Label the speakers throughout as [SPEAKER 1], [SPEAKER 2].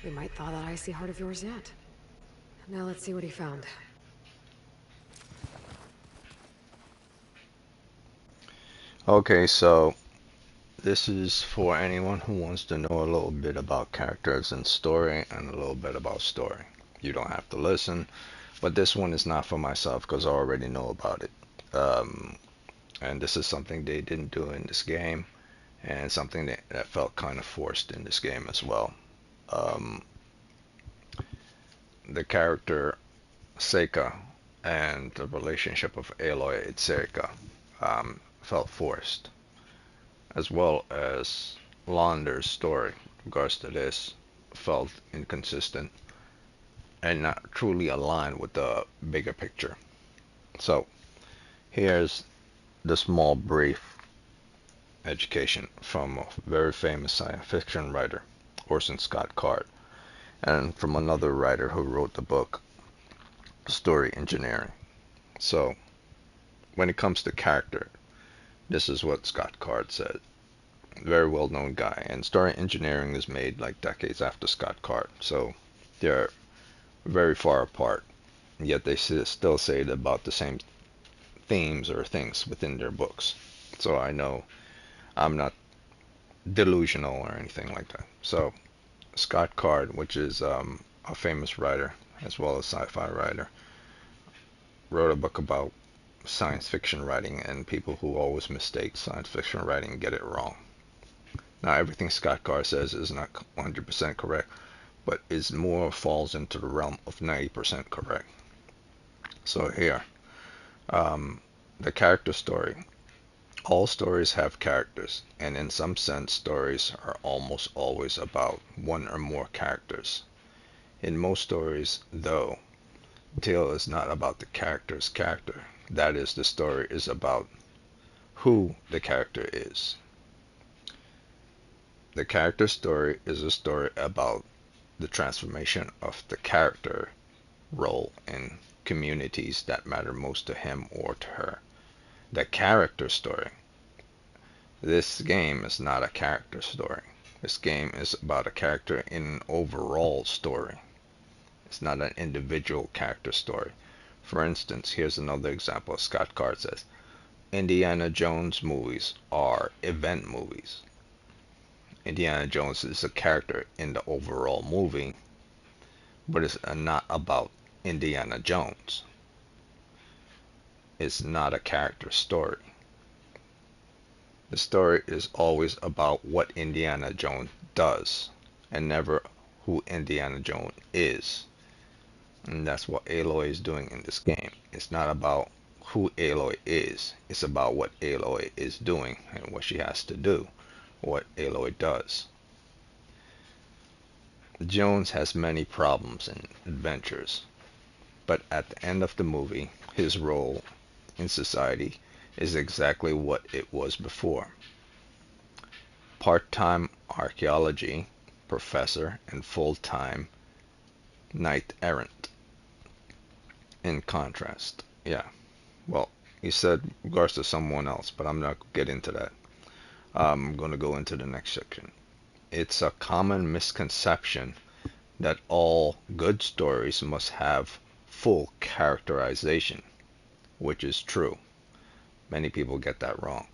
[SPEAKER 1] We might thaw that icy heart of yours yet. Now let's see what he found.
[SPEAKER 2] Okay, so this is for anyone who wants to know a little bit about characters and story and a little bit about story. You don't have to listen, but this one is not for myself because I already know about it. And this is something they didn't do in this game, and something that felt kind of forced in this game as well. Um, the character Seika and the relationship of Aloy and Seika felt forced, as well as Londer's story in regards to this felt inconsistent and not truly aligned with the bigger picture. So here's the small brief education from a very famous science fiction writer, Orson Scott Card, and from another writer who wrote the book Story Engineering. So when it comes to character, this is what Scott Card said. Very well known guy, and Story Engineering is made like decades after Scott Card, so they're very far apart, yet they still say about the same themes or things within their books. So I know I'm not delusional or anything like that. So Scott Card, which is a famous writer as well as sci-fi writer, wrote a book about science fiction writing and people who always mistake science fiction writing and get it wrong. Now everything Scott Card says is not 100% correct, but is more falls into the realm of 90% correct. So here, um, the character story. All stories have characters, and in some sense, stories are almost always about one or more characters. In most stories, though, the tale is not about the character's character. That is, the story is about who the character is. The character story is a story about the transformation of the character role in communities that matter most to him or to her. The character story. This game is not a character story. This game is about a character in an overall story. It's not an individual character story. For instance, here's another example. Scott Card says, Indiana Jones movies are event movies. Indiana Jones is a character in the overall movie, but it's not about Indiana Jones. It's not a character story. The story is always about what Indiana Jones does and never who Indiana Jones is. And that's what Aloy is doing in this game. It's not about who Aloy is. It's about what Aloy is doing and what she has to do, what Aloy does. Jones has many problems and adventures, but at the end of the movie, his role in society is exactly what it was before. Part-time archaeology professor and full-time knight errant. In contrast, yeah. Well, he said regards to someone else, but I'm not get into that. I'm going to go into the next section. It's a common misconception that all good stories must have full characterization, which is true. Many people get that wrong.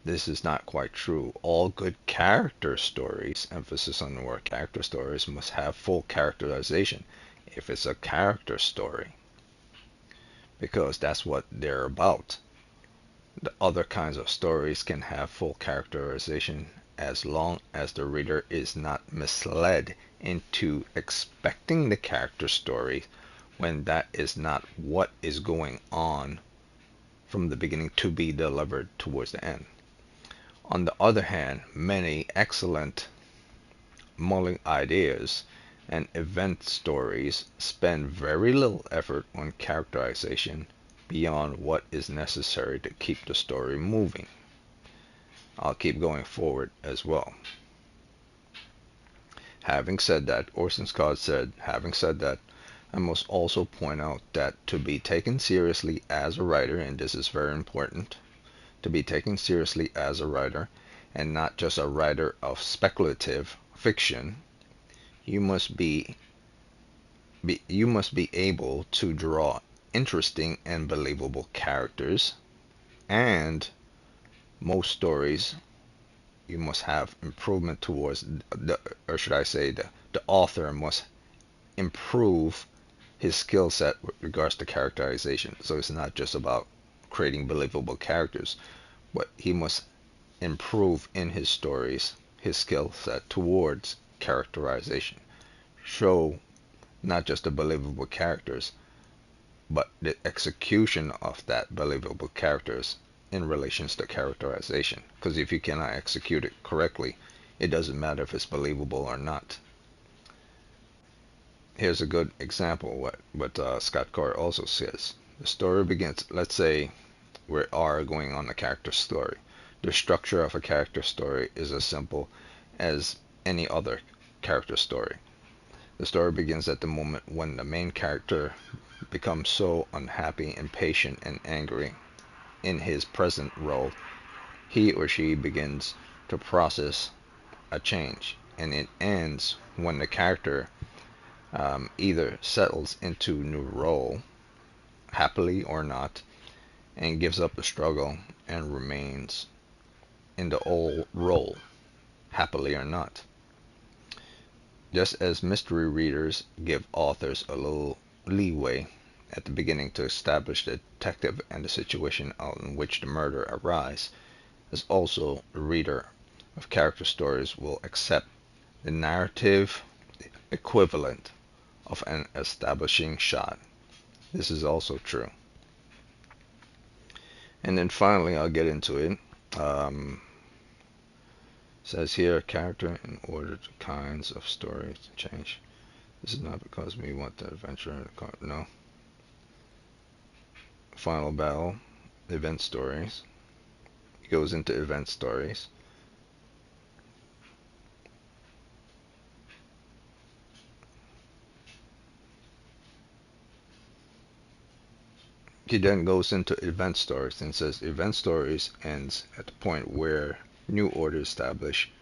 [SPEAKER 2] This is not quite true. All good character stories, emphasis on the word character stories, must have full characterization if it's a character story, because that's what they're about. The other kinds of stories can have full characterization as long as the reader is not misled into expecting the character story when that is not what is going on from the beginning to be delivered towards the end. On the other hand, many excellent mulling ideas and event stories spend very little effort on characterization beyond what is necessary to keep the story moving. I'll keep going forward as well. Having said that, Orson Scott said, having said that, I must also point out that to be taken seriously as a writer, and this is very important, to be taken seriously as a writer and not just a writer of speculative fiction, you must you must be able to draw interesting and believable characters, and most stories you must have improvement towards the, or should I say, the author must improve his skill set with regards to characterization. So it's not just about creating believable characters, but he must improve in his stories his skill set towards characterization. Show not just the believable characters, but the execution of that believable characters in relation to characterization. Because if you cannot execute it correctly, it doesn't matter if it's believable or not. Here's a good example what Scott Card also says. The story begins, let's say we are going on a character story. The structure of a character story is as simple as any other character story. The story begins at the moment when the main character becomes so unhappy, impatient, and angry in his present role, he or she begins to process a change, and it ends when the character either settles into new role, happily or not, and gives up the struggle and remains in the old role, happily or not. Just as mystery readers give authors a little leeway at the beginning to establish the detective and the situation in which the murder arises, as also the reader of character stories will accept the narrative equivalent of an establishing shot. This is also true. And then finally, I'll get into it. Says here, character in order to kinds of stories to change. This is not because we want the adventure. No. Final battle, event stories. It goes into event stories. He then goes into event stories and says event stories ends at the point where new order is established,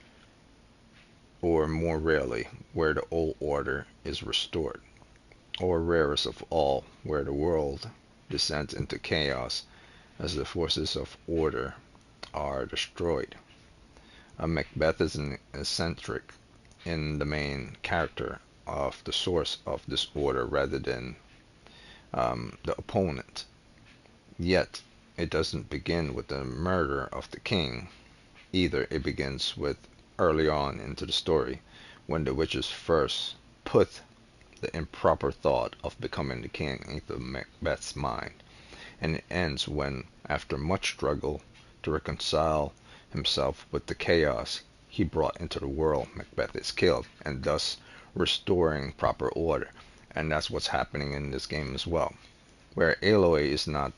[SPEAKER 2] or more rarely, where the old order is restored, or rarest of all, where the world descends into chaos as the forces of order are destroyed. Macbeth is an eccentric in the main character of the source of this order rather than the opponent. Yet, it doesn't begin with the murder of the king. Either it begins with early on into the story, when the witches first put the improper thought of becoming the king into Macbeth's mind, and it ends when, after much struggle to reconcile himself with the chaos he brought into the world, Macbeth is killed, and thus restoring proper order. And that's what's happening in this game as well, where Aloy is not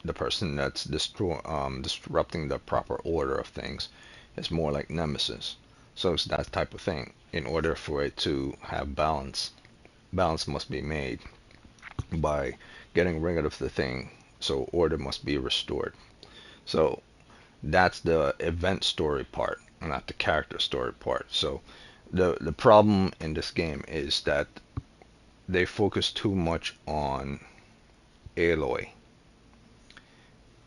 [SPEAKER 2] the person that's disrupting the proper order of things. It's more like Nemesis. So it's that type of thing. In order for it to have balance, balance must be made by getting rid of the thing. So order must be restored. So that's the event story part, not the character story part. So the problem in this game is that they focus too much on Aloy.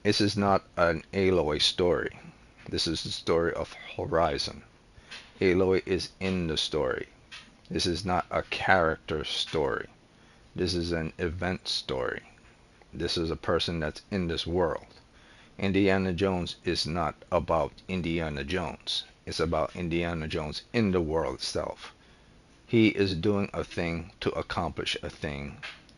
[SPEAKER 2] This is not an Aloy story. This is the story of Horizon. Aloy is in the story. This is not a character story. This is an event story. This is a person that's in this world. Indiana Jones is not about Indiana Jones. It's about Indiana Jones in the world itself. He is doing a thing to accomplish a thing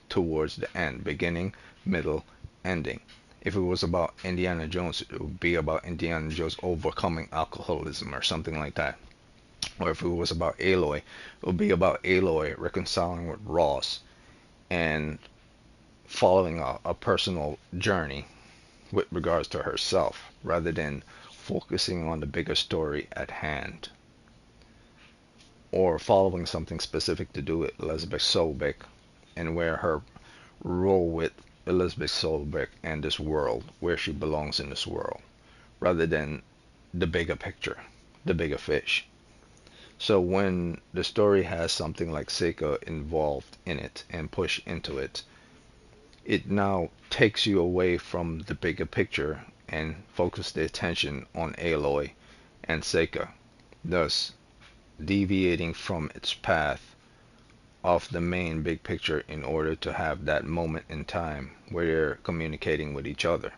[SPEAKER 2] towards the end, beginning, middle, ending. If it was about Indiana Jones, it would be about Indiana Jones overcoming alcoholism or something like that. Or if it was about Aloy, it would be about Aloy reconciling with Ross and following a personal journey with regards to herself, rather than focusing on the bigger story at hand. Or following something specific to do with Elizabeth Sobeck and where her role with Elizabeth Sobeck and this world, where she belongs in this world, rather than the bigger picture, the bigger fish. So when the story has something like Seika involved in it and pushed into it, it now takes you away from the bigger picture and focus the attention on Aloy and Seika, thus deviating from its path of the main big picture in order to have that moment in time where they're communicating with each other.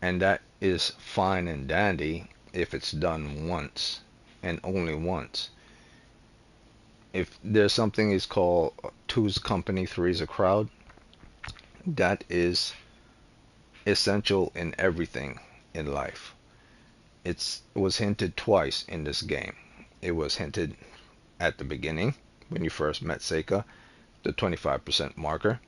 [SPEAKER 2] And that is fine and dandy if it's done once and only once. If there's something is called two's company, three's a crowd, that is essential in everything in life. It was hinted twice in this game. It was hinted at the beginning when you first met Seika, the 25% marker,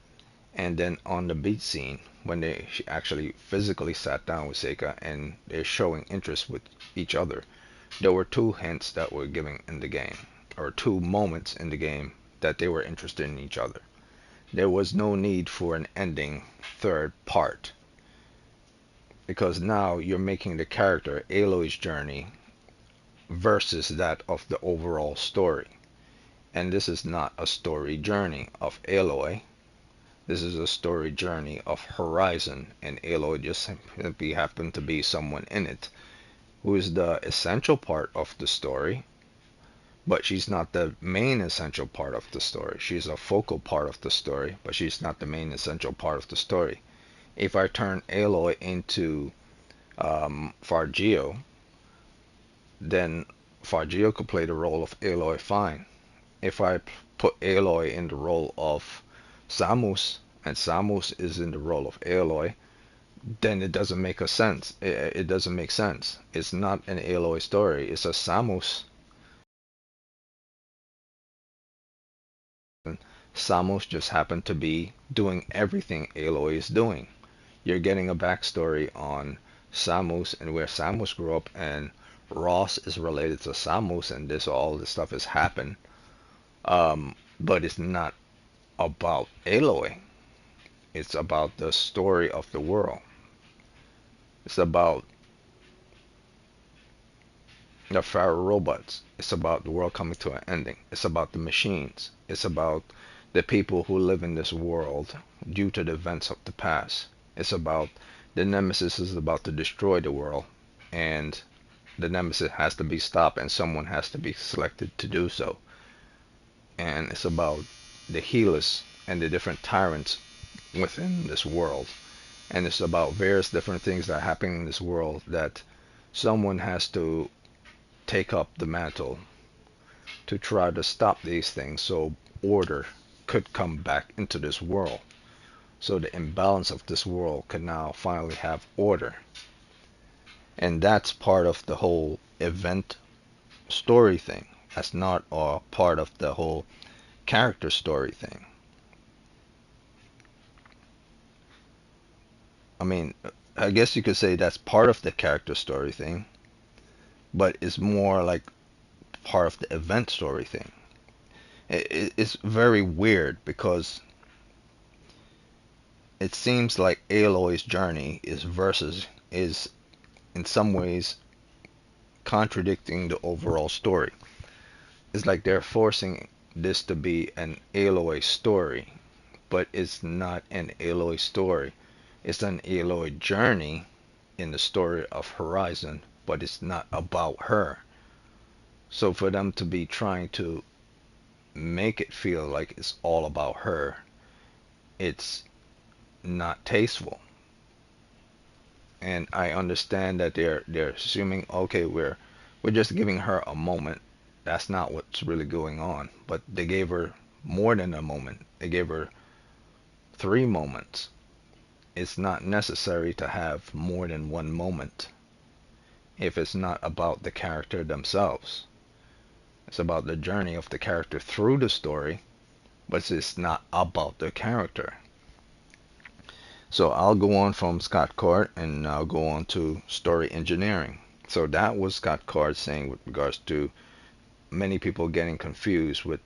[SPEAKER 2] and then on the beach scene when they actually physically sat down with Seika and they're showing interest with each other. There were two hints that were given in the game, or two moments in the game that they were interested in each other. There was no need for an ending third part, because now you're making the character Aloy's journey versus that of the overall story. And this is not a story journey of Aloy. This is a story journey of Horizon, and Aloy just simply happened to be someone in it who is the essential part of the story, but she's not the main essential part of the story. She's a focal part of the story, but she's not the main essential part of the story. If I turn Aloy into Fargio, then Fargio could play the role of Aloy fine. If I put Aloy in the role of Samus, and Samus is in the role of Aloy, then it doesn't make a sense. It doesn't make sense. It's not an Aloy story. It's a Samus. Samus just happened to be doing everything Aloy is doing. You're getting a backstory on Samus and where Samus grew up, and Ross is related to Samus, and all this stuff has happened. But it's not about Aloy. It's about the story of the world. It's about the Pharaoh robots. It's about the world coming to an ending. It's about the machines. It's about the people who live in this world due to the events of the past. It's about the Nemesis is about to destroy the world, and the Nemesis has to be stopped, and someone has to be selected to do so. And it's about the healers and the different tyrants within this world. And it's about various different things that happen in this world that someone has to take up the mantle to try to stop these things so order could come back into this world. So the imbalance of this world can now finally have order. And that's part of the whole event story thing. That's not a part of the whole character story thing. I mean, I guess you could say that's part of the character story thing, but it's more like part of the event story thing. It's very weird because it seems like Aloy's journey is in some ways contradicting the overall story. It's like they're forcing this to be an Aloy story, but it's not an Aloy story. It's an Aloy journey in the story of Horizon, but it's not about her. So for them to be trying to make it feel like it's all about her, it's not tasteful. And I understand that they're assuming, okay, we're just giving her a moment. That's not what's really going on. But they gave her more than a moment. They gave her 3 moments. It's not necessary to have more than one moment if it's not about the character themselves. It's about the journey of the character through the story, but it's not about the character. So I'll go on from Scott Card and I'll go on to story engineering. So that was Scott Card saying with regards to many people getting confused with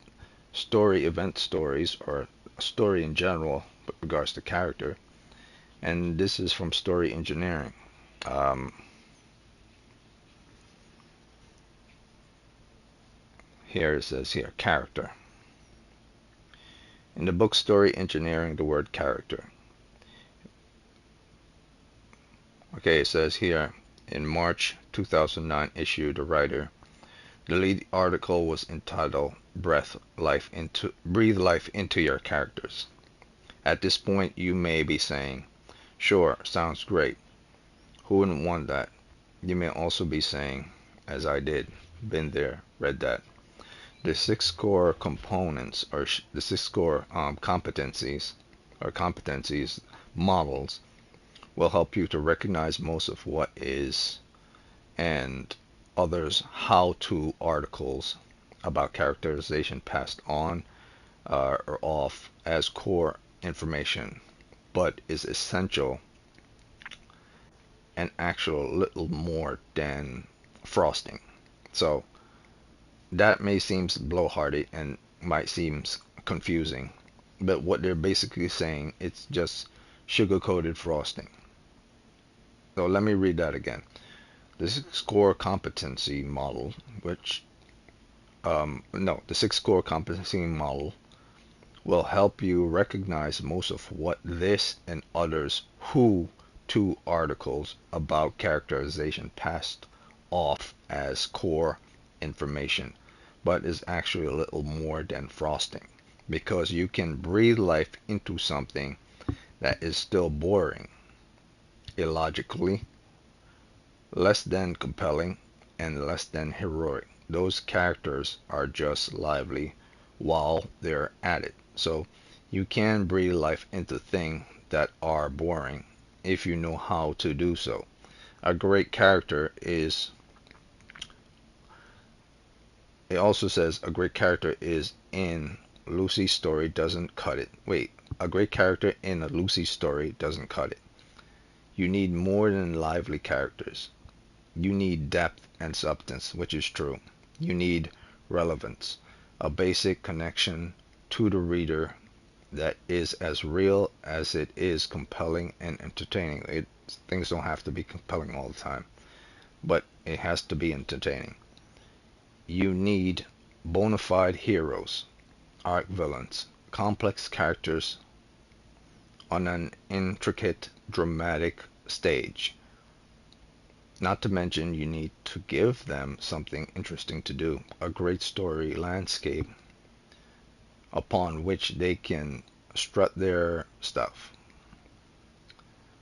[SPEAKER 2] story event stories or story in general with regards to character. And this is from story engineering. Um, Here it says here, character. In the book Story Engineering, the word character. Okay, it says here, in March 2009 issue, the lead article was entitled Breathe life into your characters. At this point, you may be saying, sure, sounds great. Who wouldn't want that? You may also be saying, as I did, been there, read that. The six core components, or the six core competencies models, will help you to recognize most of what is and others how-to articles about characterization passed on or off as core information, but is essential and actual little more than frosting. So that may seem blowhardy and might seem confusing, but what they're basically saying, it's just sugar-coated frosting. So let me read that again. The six core competency model, the six core competency model will help you recognize most of what this and others who to articles about characterization passed off as core information, but is actually a little more than frosting, because you can breathe life into something that is still boring, illogically, less than compelling, and less than heroic. Those characters are just lively while they're at it. So you can breathe life into things that are boring if you know how to do so. A great character is, it also says a great character is in Lucy's story doesn't cut it. Wait, a great character in a Lucy story doesn't cut it. You need more than lively characters. You need depth and substance, which is true. You need relevance, a basic connection to the reader that is as real as it is compelling and entertaining. Things don't have to be compelling all the time, but it has to be entertaining. You need bona fide heroes, arc villains, complex characters on an intricate, dramatic stage. Not to mention, you need to give them something interesting to do, a great story landscape upon which they can strut their stuff.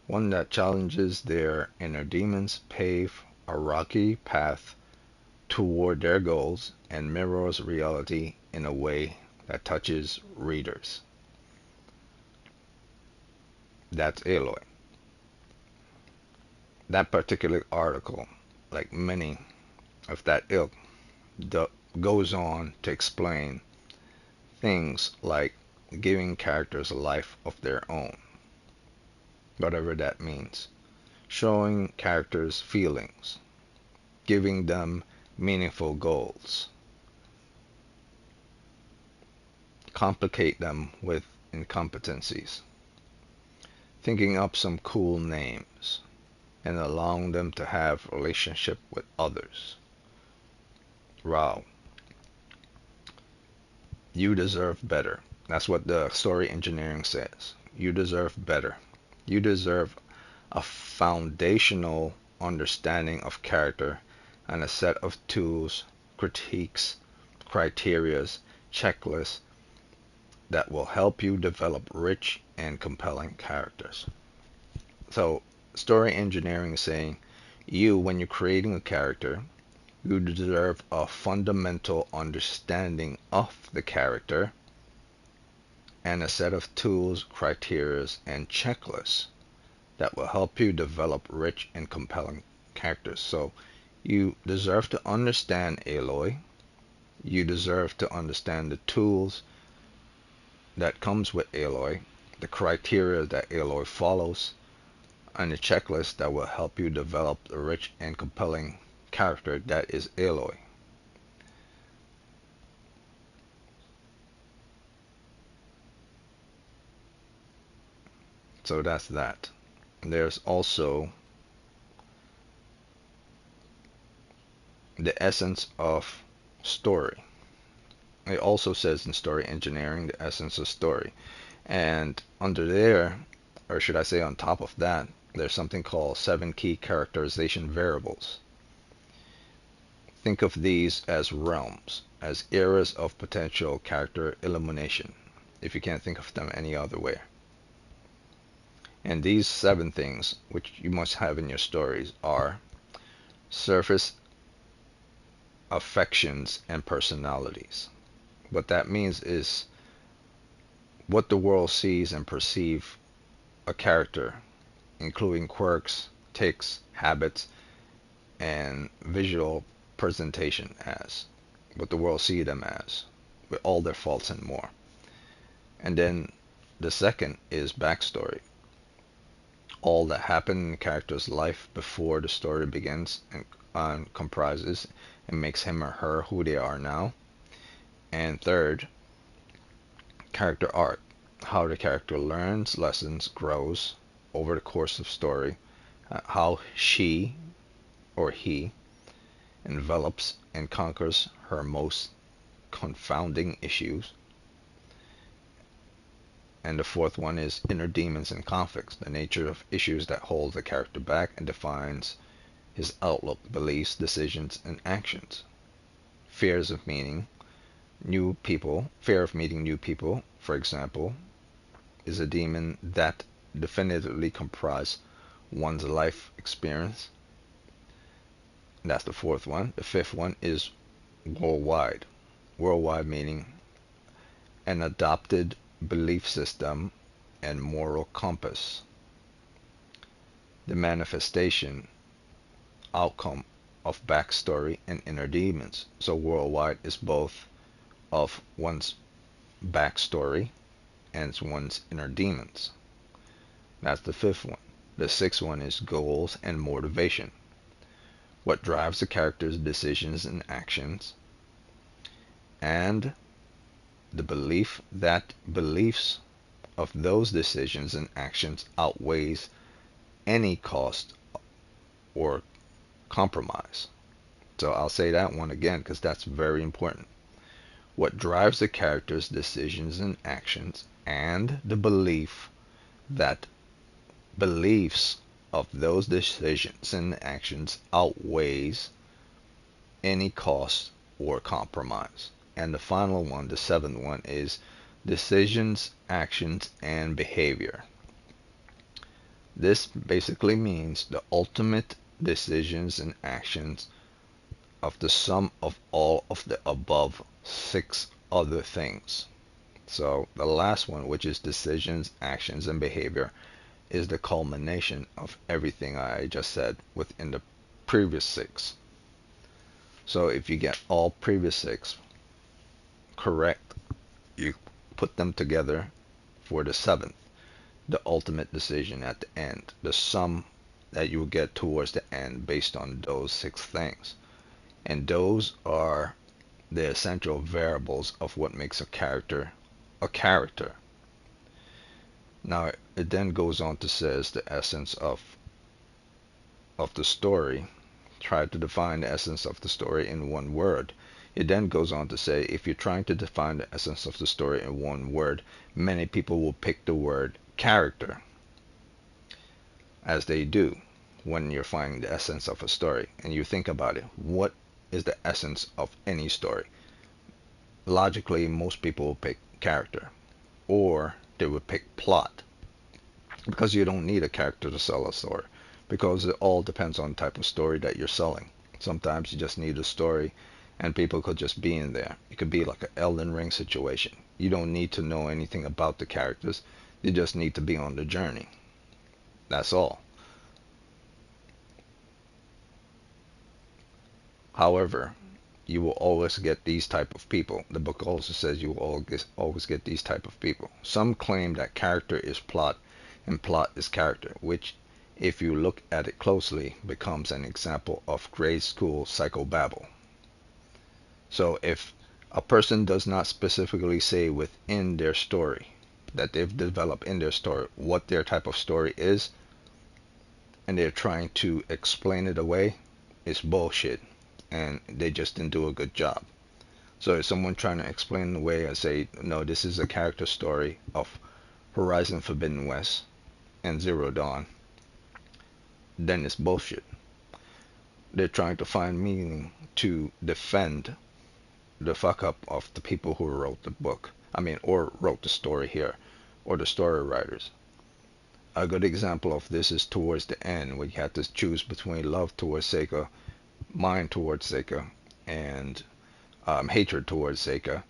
[SPEAKER 2] One that challenges their inner demons, pave a rocky path toward their goals, and mirrors reality in a way that touches readers. That's Aloy. That particular article, like many of that ilk, goes on to explain things like giving characters a life of their own, whatever that means, showing characters feelings, giving them meaningful goals, complicate them with incompetencies, thinking up some cool names, and allowing them to have relationship with others. Wow. You deserve better. That's what the story engineering says. You deserve better. You deserve a foundational understanding of character and a set of tools, critiques, criterias, checklists that will help you develop rich and compelling characters. So, story engineering is saying when you're creating a character, you deserve a fundamental understanding of the character and a set of tools, criteria, and checklists that will help you develop rich and compelling characters. So you deserve to understand Aloy. You deserve to understand the tools that comes with Aloy, the criteria that Aloy follows, and the checklist that will help you develop the rich and compelling character that is Aloy. So that's that. There's also the essence of story. It also says in story engineering, the essence of story. And under there, or should I say on top of that, there's something called 7 key characterization variables. Think of these as realms, as eras of potential character illumination, if you can't think of them any other way. And these 7 things, which you must have in your stories, are surface affections and personalities. What that means is what the world sees and perceives a character, including quirks, tics, habits, and visual presentation as. What the world sees them as, with all their faults and more. And then the second is backstory. All that happened in the character's life before the story begins and comprises and makes him or her who they are now. And third, character arc. How the character learns lessons, grows over the course of story, how she or he envelops and conquers her most confounding issues. And the fourth one is inner demons and conflicts, the nature of issues that hold the character back and defines his outlook, beliefs, decisions, and actions. Fears of meeting new people, fear of meeting new people, for example, is a demon that definitively comprises one's life experience. And that's the fourth one. The fifth one is worldwide. Worldwide meaning an adopted belief system and moral compass. The manifestation, outcome of backstory and inner demons. So worldwide is both of one's backstory and one's inner demons. That's the fifth one. The sixth one is goals and motivation. What drives the character's decisions and actions, and the belief that beliefs of those decisions and actions outweighs any cost or compromise. So I'll say that one again because that's very important. What drives the character's decisions and actions, and the belief that beliefs of those decisions and actions outweighs any cost or compromise. And the final one, the seventh one, is decisions, actions, and behavior. This basically means the ultimate decisions and actions of the sum of all of the above 6 other things. So the last one, which is decisions, actions, and behavior, is the culmination of everything I just said within the previous 6. So if you get all previous 6 correct, you put them together for the 7th, the ultimate decision at the end, the sum that you will get towards the end based on those 6 things. And those are the essential variables of what makes a character a character. Now it then goes on to says the essence of the story. Try to define the essence of the story in one word. It then goes on to say, if you're trying to define the essence of the story in one word, many people will pick the word character, as they do when you're finding the essence of a story. And you think about it, what is the essence of any story? Logically, most people will pick character, or they would pick plot, because you don't need a character to sell a story, because it all depends on the type of story that you're selling. Sometimes you just need a story and people could just be in there. It could be like an Elden Ring situation. You don't need to know anything about the characters. You just need to be on the journey. That's all. However, you will always get these type of people. The book also says you will always get these type of people. Some claim that character is plot and plot is character, which, if you look at it closely, becomes an example of grade school psychobabble. So if a person does not specifically say within their story that they've developed in their story what their type of story is, and they're trying to explain it away, it's bullshit, and they just didn't do a good job. So if someone trying to explain the way I say, no, this is a character story of Horizon Forbidden West and Zero Dawn, then it's bullshit. They're trying to find meaning to defend the fuck up of the people who wrote the book. I mean, or wrote the story here, or the story writers. A good example of this is towards the end, where you had to choose between love towards Seika, mind towards Seika, and hatred towards Seika.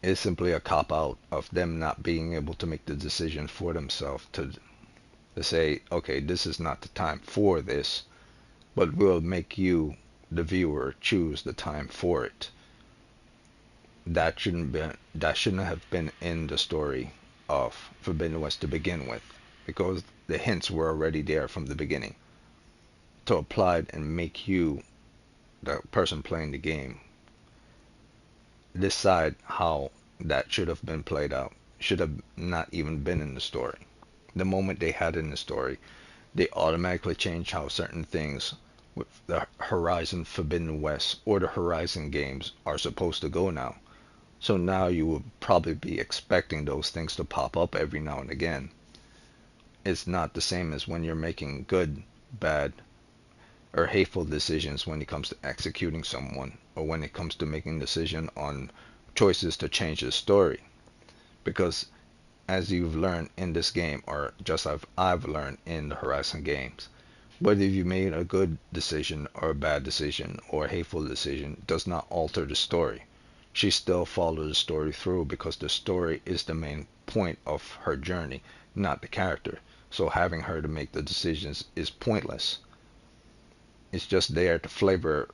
[SPEAKER 2] It's simply a cop out of them not being able to make the decision for themselves to say, okay, this is not the time for this, but we'll make you, the viewer, choose the time for it. That shouldn't have been in the story of Forbidden West to begin with, because the hints were already there from the beginning to apply it and make you, the person playing the game, decide how that should have been played out. Should have not even been in the story. The moment they had in the story, they automatically change how certain things with the Horizon Forbidden West or the Horizon games are supposed to go now. So now you will probably be expecting those things to pop up every now and again. It's not the same as when you're making good, bad, or hateful decisions when it comes to executing someone, or when it comes to making decision on choices to change the story. Because as you've learned in this game, or just as I've learned in the Horizon games, whether you made a good decision or a bad decision or a hateful decision does not alter the story. She still follows the story through because the story is the main point of her journey, not the character. So having her to make the decisions is pointless. It's just there to flavor.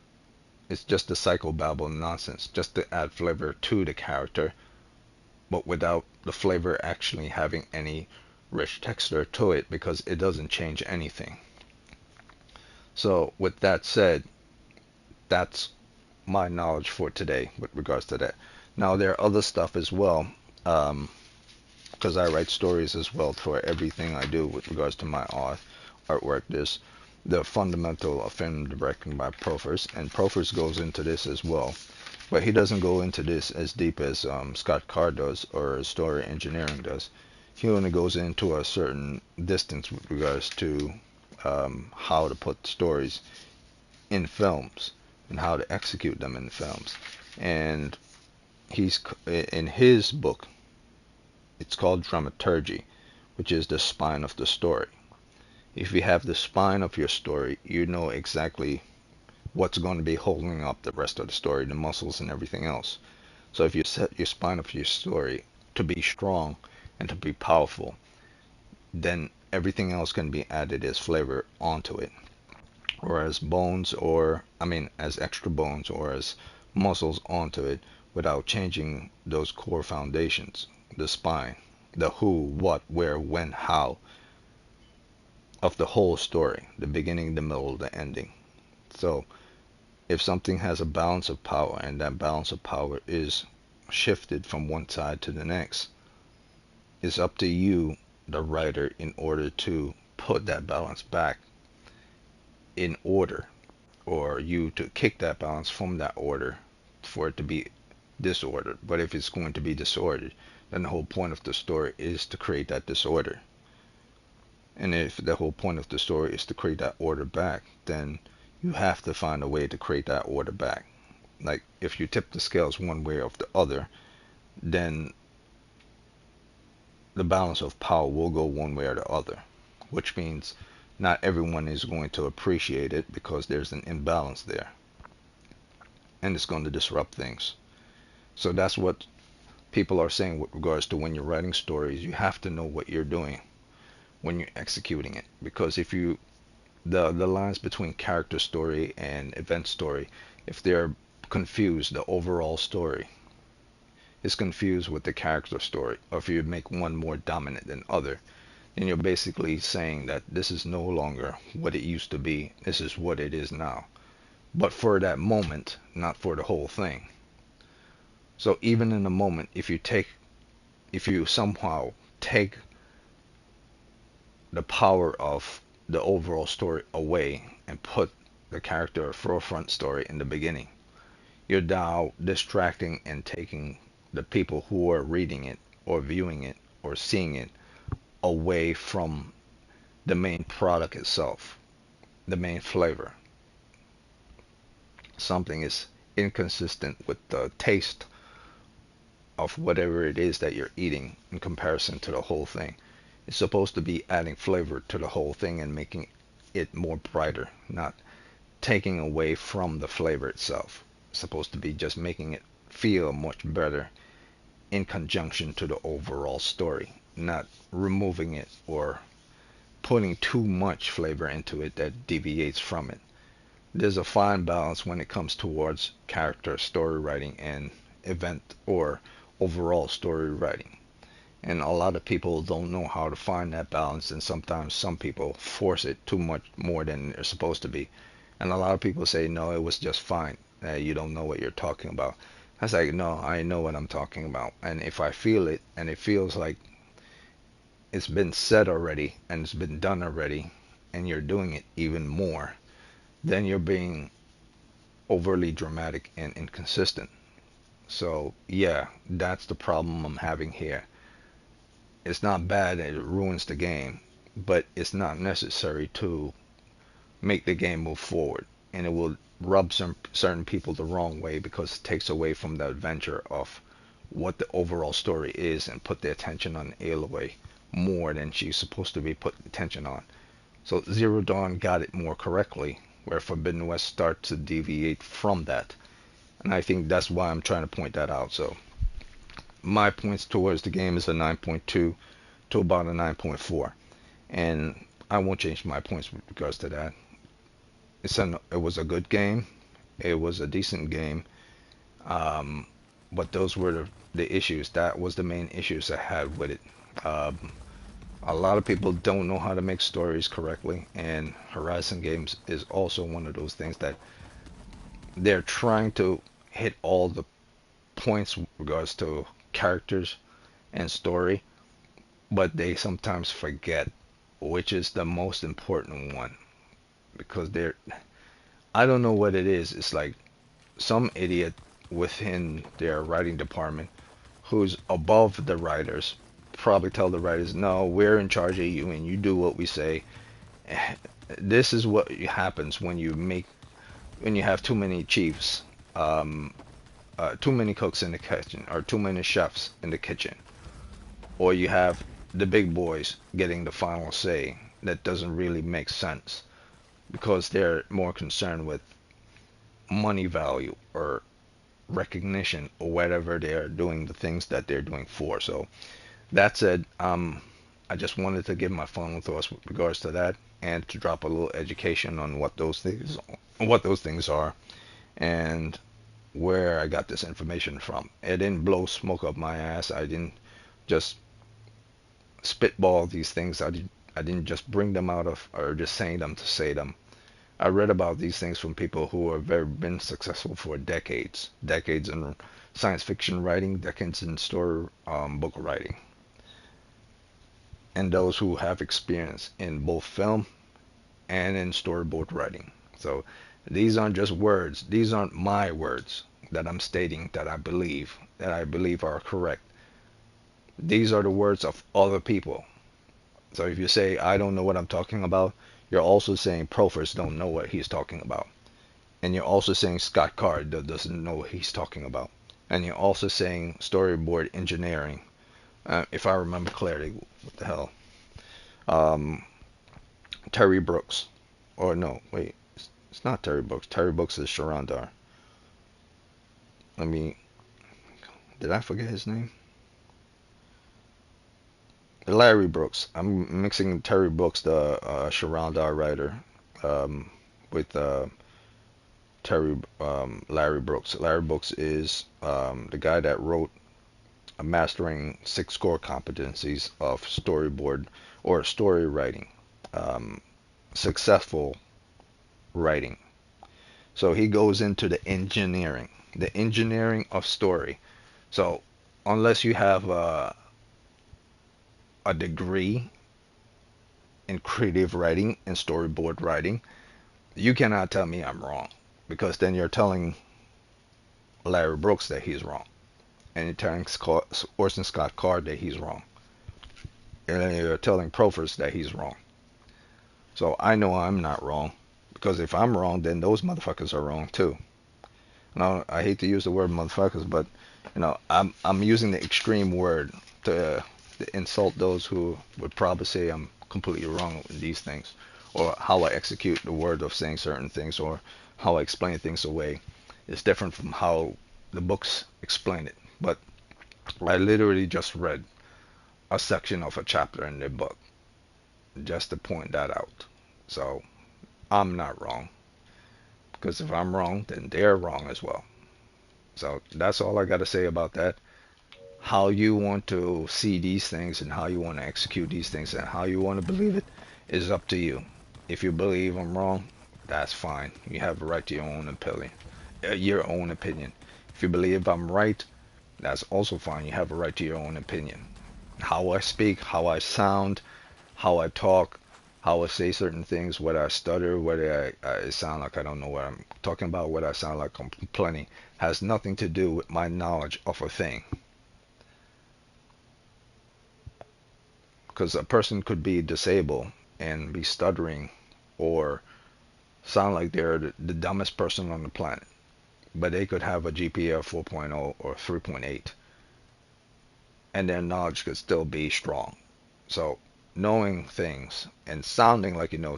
[SPEAKER 2] It's just the psychobabble nonsense, just to add flavor to the character, but without the flavor actually having any rich texture to it, because it doesn't change anything. So with that said, that's my knowledge for today with regards to that. Now there are other stuff as well, because I write stories as well for everything I do with regards to my artwork. There's the fundamental of film directing by Proferes, and Proferes goes into this as well. But he doesn't go into this as deep as Scott Card does or story engineering does. He only goes into a certain distance with regards to how to put stories in films and how to execute them in films. And he's in his book, it's called dramaturgy, which is the spine of the story. If you have the spine of your story, you know exactly what's going to be holding up the rest of the story, the muscles and everything else. So if you set your spine of your story to be strong and to be powerful, then everything else can be added as flavor onto it, or as bones, or as extra bones or as muscles onto it, without changing those core foundations, the spine, the who, what, where, when, how of the whole story, the beginning, the middle, the ending. So if something has a balance of power and that balance of power is shifted from one side to the next, it's up to you, the writer, in order to put that balance back in order, or you to kick that balance from that order for it to be disordered. But if it's going to be disordered, then the whole point of the story is to create that disorder. And if the whole point of the story is to create that order back, then you have to find a way to create that order back. Like if you tip the scales one way or the other, then the balance of power will go one way or the other, which means not everyone is going to appreciate it because there's an imbalance there, and it's going to disrupt things. So that's what people are saying with regards to when you're writing stories, you have to know what you're doing when you're executing it. Because if you, the lines between character story and event story, if they're confused, the overall story is confused with the character story, or if you make one more dominant than other, then you're basically saying that this is no longer what it used to be, this is what it is now. But for that moment, not for the whole thing. So even in a moment, if you somehow take the power of the overall story away and put the character or forefront story in the beginning, you're now distracting and taking the people who are reading it or viewing it or seeing it away from the main product itself, the main flavor. Something is inconsistent with the taste of whatever it is that you're eating in comparison to the whole thing. It's supposed to be adding flavor to the whole thing and making it more brighter, not taking away from the flavor itself. It's supposed to be just making it feel much better in conjunction to the overall story, not removing it or putting too much flavor into it that deviates from it. There's a fine balance when it comes towards character story writing and event or overall story writing. And a lot of people don't know how to find that balance, and sometimes some people force it too much more than they're supposed to be. And a lot of people say, no, it was just fine. You don't know what you're talking about. I was like, no, I know what I'm talking about. And if I feel it and it feels like it's been said already and it's been done already, and you're doing it even more, then you're being overly dramatic and inconsistent. So, yeah, that's the problem I'm having here. It's not bad that it ruins the game, but it's not necessary to make the game move forward. And it will rub some certain people the wrong way because it takes away from the adventure of what the overall story is and put the attention on Aloy more than she's supposed to be put attention on. So Zero Dawn got it more correctly, where Forbidden West starts to deviate from that. And I think that's why I'm trying to point that out. So my points towards the game is a 9.2 to about a 9.4. And I won't change my points with regards to that. It was a good game. It was a decent game. Um, but those were the issues. That was the main issues I had with it. Um, a lot of people don't know how to make stories correctly, and Horizon Games is also one of those things that they're trying to hit all the points with regards to characters and story, but they sometimes forget which is the most important one because I don't know what it is. It's like some idiot within their writing department who's above the writers probably tell the writers, no, we're in charge of you and you do what we say. This is what happens when you have too many chiefs, um, too many cooks in the kitchen, or too many chefs in the kitchen, or you have the big boys getting the final say. That doesn't really make sense because they're more concerned with money value or recognition or whatever they're doing the things that they're doing for. So that said, I just wanted to give my final thoughts with regards to that and to drop a little education on what those things are, and where I got this information from. It didn't blow smoke up my ass. I didn't just spitball these things. I didn't just bring them out of or just saying them to say them. I read about these things from people who have been successful for decades in science fiction writing, decades in story book writing, and those who have experience in both film and in storyboard writing. So these aren't just words. These aren't my words that I'm stating that I believe are correct. These are the words of other people. So if you say I don't know what I'm talking about, you're also saying Proferes don't know what he's talking about. And you're also saying Scott Card doesn't know what he's talking about. And you're also saying storyboard engineering. If I remember clearly, what the hell? Um, Terry Brooks. Or no, wait. It's not Terry Brooks. Terry Brooks is Sharandar. Let me... Did I forget his name? Larry Brooks. I'm mixing Terry Brooks, the Sharandar writer, with Larry Brooks. Larry Brooks is the guy that wrote Mastering Six Core Competencies of Storyboard or Story Writing, Successful Writing. So he goes into the engineering of story. So unless you have a degree in creative writing and storyboard writing, you cannot tell me I'm wrong, because then you're telling Larry Brooks that he's wrong, and you're telling Orson Scott Card that he's wrong, and then you're telling Proferes that he's wrong. So I know I'm not wrong, because if I'm wrong, then those motherfuckers are wrong too. Now I hate to use the word motherfuckers, but I'm using the extreme word to insult those who would probably say I'm completely wrong with these things, or how I execute the word of saying certain things, or how I explain things away is different from how the books explain it. But I literally just read a section of a chapter in the book just to point that out. So I'm not wrong, because if I'm wrong, then they're wrong as well. So that's all I got to say about that. How you want to see these things and how you want to execute these things and how you want to believe it is up to you. If you believe I'm wrong, that's fine. You have a right to your own opinion. If you believe I'm right, that's also fine. You have a right to your own opinion. How I speak, how I sound, how I talk, how I say certain things, whether I stutter, whether I sound like I don't know what I'm talking about, whether I sound like I'm complaining, has nothing to do with my knowledge of a thing. Because a person could be disabled and be stuttering or sound like they're the dumbest person on the planet, but they could have a GPA of 4.0 or 3.8, and their knowledge could still be strong. So knowing things and sounding like you know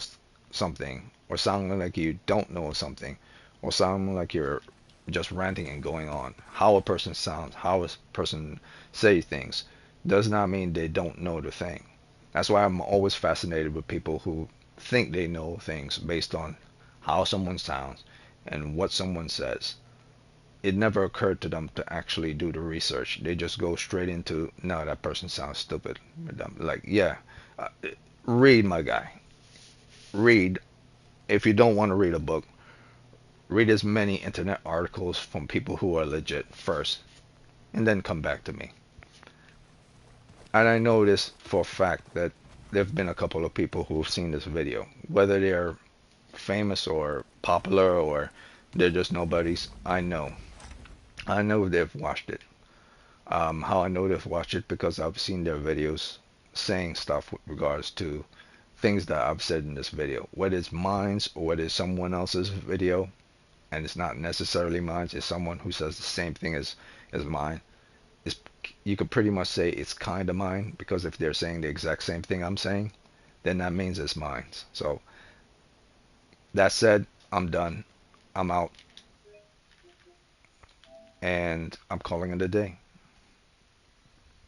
[SPEAKER 2] something, or sounding like you don't know something, or sounding like you're just ranting and going on, how a person sounds, how a person say things, does not mean they don't know the thing. That's why I'm always fascinated with people who think they know things based on how someone sounds and what someone says. It never occurred to them to actually do the research. They just go straight into, no, that person sounds stupid. Like, yeah, uh, read, my guy. Read. If you don't want to read a book, read as many internet articles from people who are legit first, and then come back to me. And I know this for a fact that there have been a couple of people who've seen this video, whether they're famous or popular or they're just nobodies. I know they've watched it. How I know they've watched it, because I've seen their videos saying stuff with regards to things that I've said in this video, whether it's mine or whether it's someone else's video, and it's not necessarily mine, it's someone who says the same thing as mine. It's, you could pretty much say it's kind of mine, because if they're saying the exact same thing I'm saying, then that means it's mine. So that said, I'm done. I'm out, and I'm calling it a day.